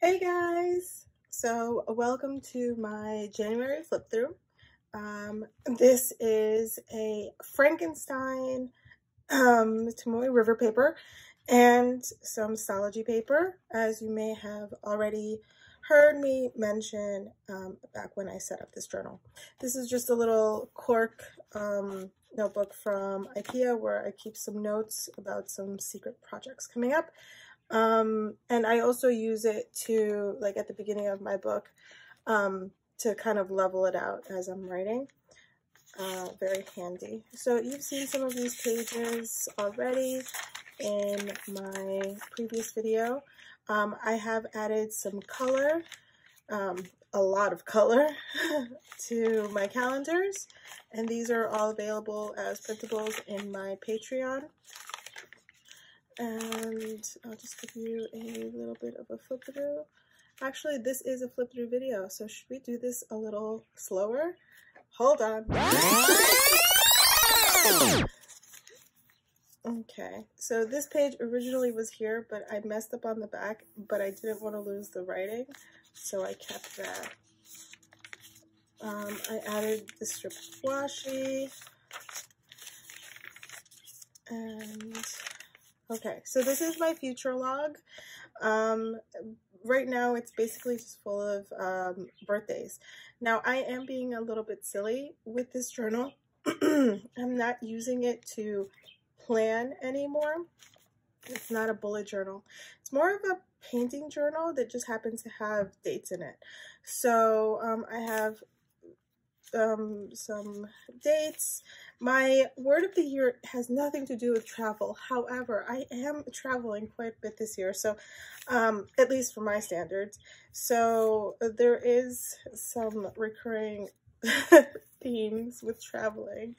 Hey guys! So welcome to my January flip through. This is a Frankenstein Tomoe River paper and some Stology paper, as you may have already heard me mention back when I set up this journal. This is just a little cork notebook from IKEA where I keep some notes about some secret projects coming up. And I also use it to, like at the beginning of my book, to kind of level it out as I'm writing. Very handy. So you've seen some of these pages already in my previous video. I have added some color, a lot of color, to my calendars, and these are all available as printables in my Patreon. And I'll just give you a little bit of a flip through. Actually, this is a flip through video, so should we do this a little slower? Hold on. Okay, so this page originally was here, but I messed up on the back, but I didn't want to lose the writing, so I kept that. I added the strip of washi, and okay, so this is my future log. Right now it's basically just full of birthdays. Now I am being a little bit silly with this journal. I'm not using it to plan anymore. It's not a bullet journal. It's more of a painting journal that just happens to have dates in it. So I have some dates. My word of the year has nothing to do with travel. However, I am traveling quite a bit this year, so at least for my standards. So there is some recurring themes with traveling.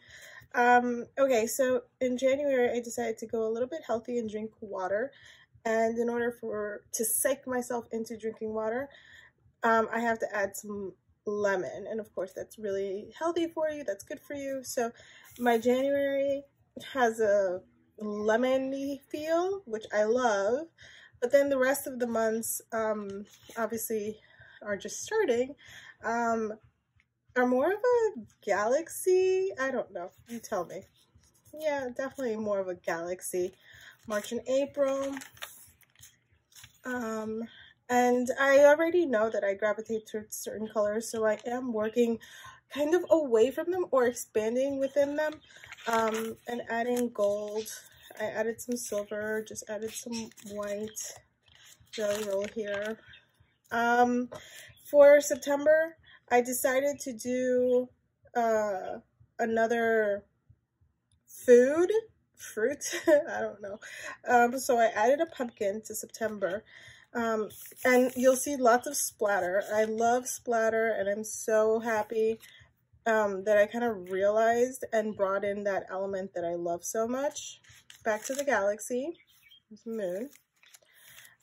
Okay, so in January I decided to go a little bit healthy and drink water, and in order to psych myself into drinking water, I have to add some lemon, and of course that's really healthy for you, that's good for you. So my January has a lemony feel, which I love, but then the rest of the months obviously are just starting, are more of a galaxy. I don't know, you tell me. Yeah, definitely more of a galaxy. March and April. And I already know that I gravitate to certain colors, so I am working kind of away from them or expanding within them, and adding gold. I added some silver, just added some white jelly roll here. For September, I decided to do another fruit. I don't know. So I added a pumpkin to September. And you'll see lots of splatter. I love splatter, and I'm so happy that I kind of realized and brought in that element that I love so much. Back to the galaxy. There's the moon.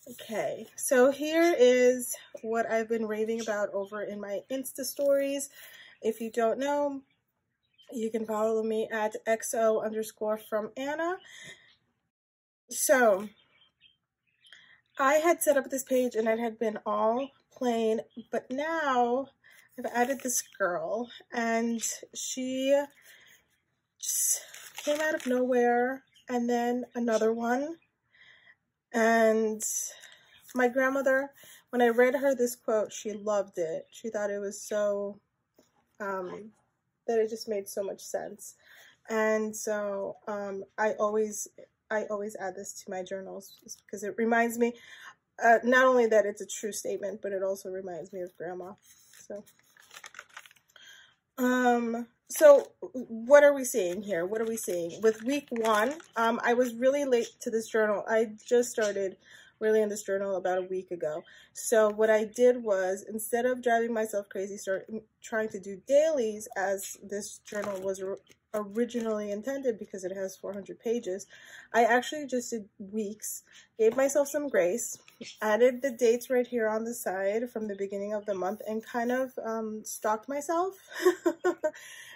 Okay, so here is what I've been raving about over in my Insta stories. If you don't know, you can follow me at XO_from_Anna. So I had set up this page and it had been all plain, but now I've added this girl, and she just came out of nowhere, and then another one. And my grandmother, when I read her this quote, she loved it. She thought it was so, that it just made so much sense. And so I always add this to my journals just because it reminds me, not only that it's a true statement, but it also reminds me of grandma. So what are we seeing here? What are we seeing? With week 1, I was really late to this journal. I just started really in this journal about a week ago. So what I did was, instead of driving myself crazy, trying to do dailies as this journal was originally intended, because it has 400 pages, I actually just did weeks, gave myself some grace, added the dates right here on the side from the beginning of the month, and kind of stalked myself.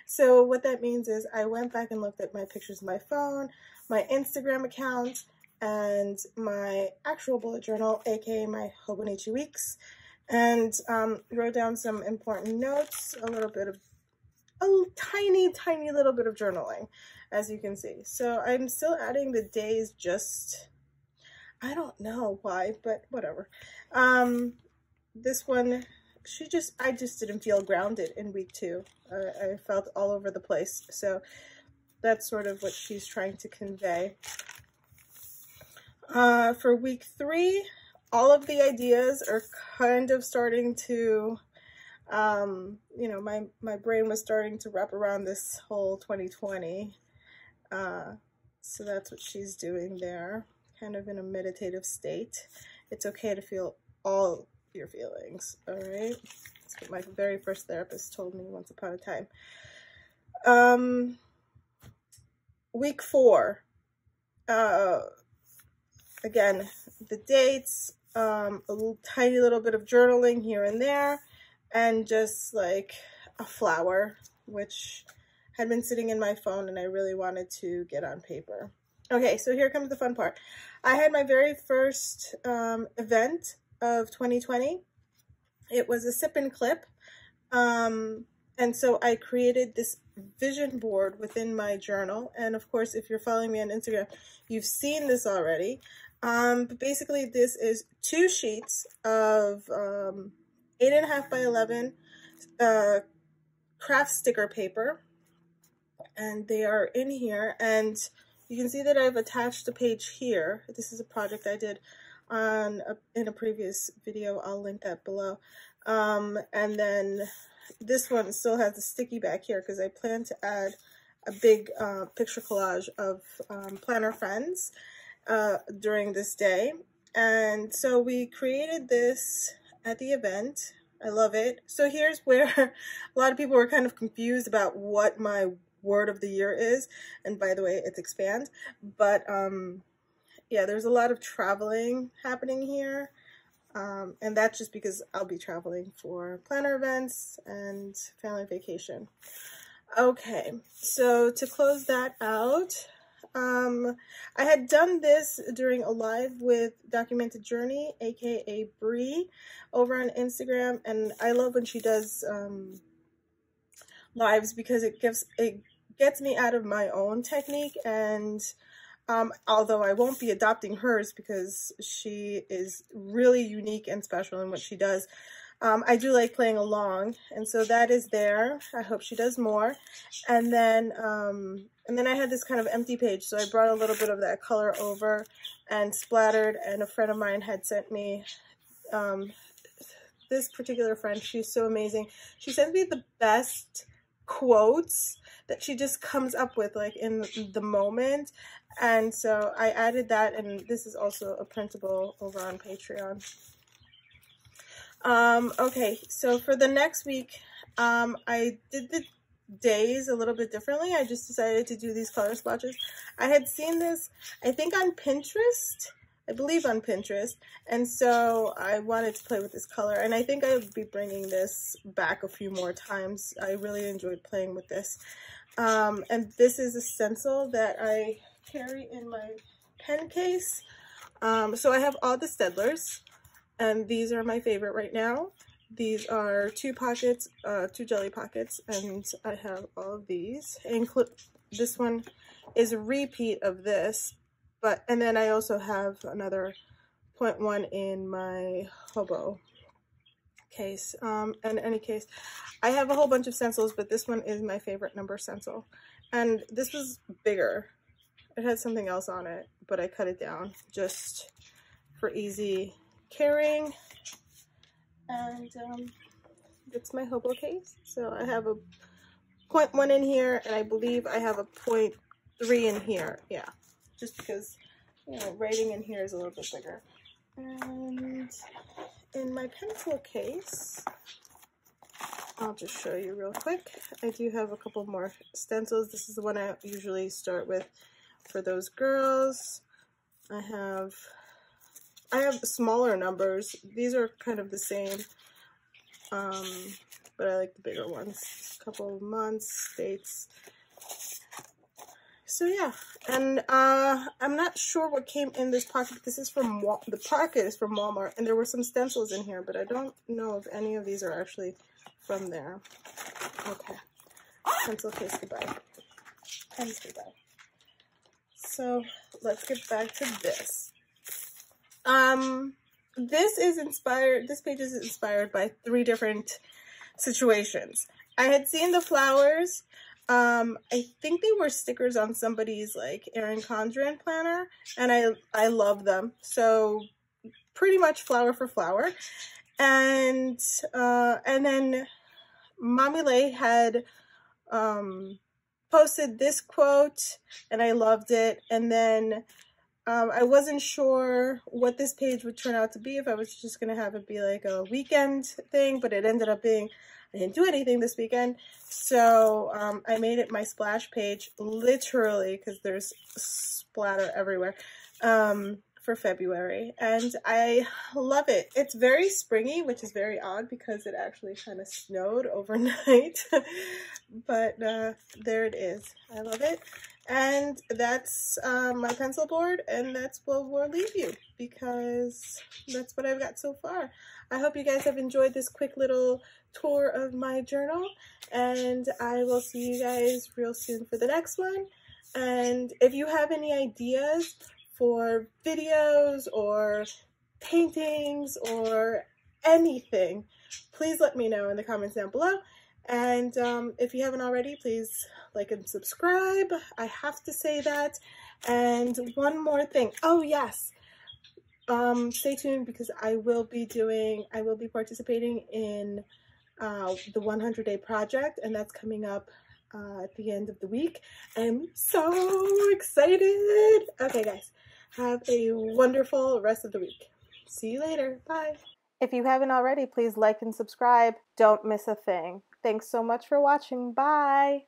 So what that means is I went back and looked at my pictures on my phone, my Instagram account, and my actual bullet journal, aka my Hobonichi Weeks, and wrote down some important notes, a tiny little bit of journaling, as you can see. So I'm still adding the days, just, I don't know why, but whatever. This one, I just didn't feel grounded in week 2. I felt all over the place. So that's sort of what she's trying to convey. For week 3, all of the ideas are kind of starting to, you know, my brain was starting to wrap around this whole 2020. So that's what she's doing there, kind of in a meditative state. It's okay to feel all your feelings, all right? That's what my very first therapist told me once upon a time. Week 4, again, the dates, a tiny little bit of journaling here and there, and just like a flower, which had been sitting in my phone and I really wanted to get on paper. Okay, so here comes the fun part. I had my very first event of 2020. It was a sip and clip. And so I created this vision board within my journal. And of course, if you're following me on Instagram, you've seen this already. But basically this is 2 sheets of 8.5 by 11 craft sticker paper. And they are in here. And you can see that I've attached a page here. This is a project I did in a previous video. I'll link that below. And then this one still has the sticky back here because I plan to add a big picture collage of planner friends during this day. And so we created this at the event. I love it. So here's where a lot of people were kind of confused about what my word of the year is. And by the way, it's expand. But yeah, there's a lot of traveling happening here. And that's just because I'll be traveling for planner events and family vacation. Okay, so to close that out, I had done this during a live with Documented Journey, aka Bree, over on Instagram, and I love when she does lives because it gets me out of my own technique. And although I won't be adopting hers because she is really unique and special in what she does, I do like playing along, and so that is there. I hope she does more. And then I had this kind of empty page, so I brought a little bit of that color over and splattered, and a friend of mine had sent me, this particular friend, she's so amazing. She sends me the best quotes that she just comes up with like in the moment. And so I added that, and this is also a printable over on Patreon. Okay, so for the next week, I did the days a little bit differently. I just decided to do these color splotches. I had seen this, I think on Pinterest, I believe on Pinterest, and so I wanted to play with this color, and I think I'll be bringing this back a few more times. I really enjoyed playing with this. And this is a stencil that I carry in my pen case. So I have all the Staedtlers, and these are my favorite right now. These are 2 pockets, 2 jelly pockets, and I have all of these. This one is a repeat of this, and then I also have another 0.1 in my hobo case. In any case, I have a whole bunch of stencils, but this one is my favorite number stencil. And this was bigger. It had something else on it, but I cut it down just for easy carrying. And it's my hobo case. So I have a 0.1 in here, and I believe I have a 0.3 in here. Yeah, just because, you know, writing in here is a little bit bigger. And in my pencil case, I'll just show you real quick. I do have a couple more stencils. This is the one I usually start with for those girls. I have smaller numbers. These are kind of the same, but I like the bigger ones. A couple of months, dates. So yeah, and I'm not sure what came in this pocket. This is from the pocket is from Walmart, and there were some stencils in here, but I don't know if any of these are actually from there. Okay, pencil case goodbye. Pens goodbye. So let's get back to this. This page is inspired by 3 different situations. I had seen the flowers. I think they were stickers on somebody's like Erin Condren planner, and I love them. So pretty much flower for flower. And then Mommy Lay had posted this quote, and I loved it. And then I wasn't sure what this page would turn out to be, if I was just going to have it be like a weekend thing, but it ended up being, I didn't do anything this weekend. So I made it my splash page, literally, because there's splatter everywhere, for February. And I love it. It's very springy, which is very odd because it actually kind of snowed overnight. But there it is. I love it. And that's my pencil board, and that's what we'll leave you, because that's what I've got so far. I hope you guys have enjoyed this quick little tour of my journal, and I will see you guys real soon for the next one. And if you have any ideas for videos or paintings or anything, please let me know in the comments down below. And if you haven't already, please like and subscribe. I have to say that. And one more thing. Oh yes. Stay tuned, because I will be participating in the 100-day project, and that's coming up at the end of the week. I'm so excited. Okay guys, have a wonderful rest of the week. See you later. Bye. If you haven't already, please like and subscribe. Don't miss a thing. Thanks so much for watching. Bye.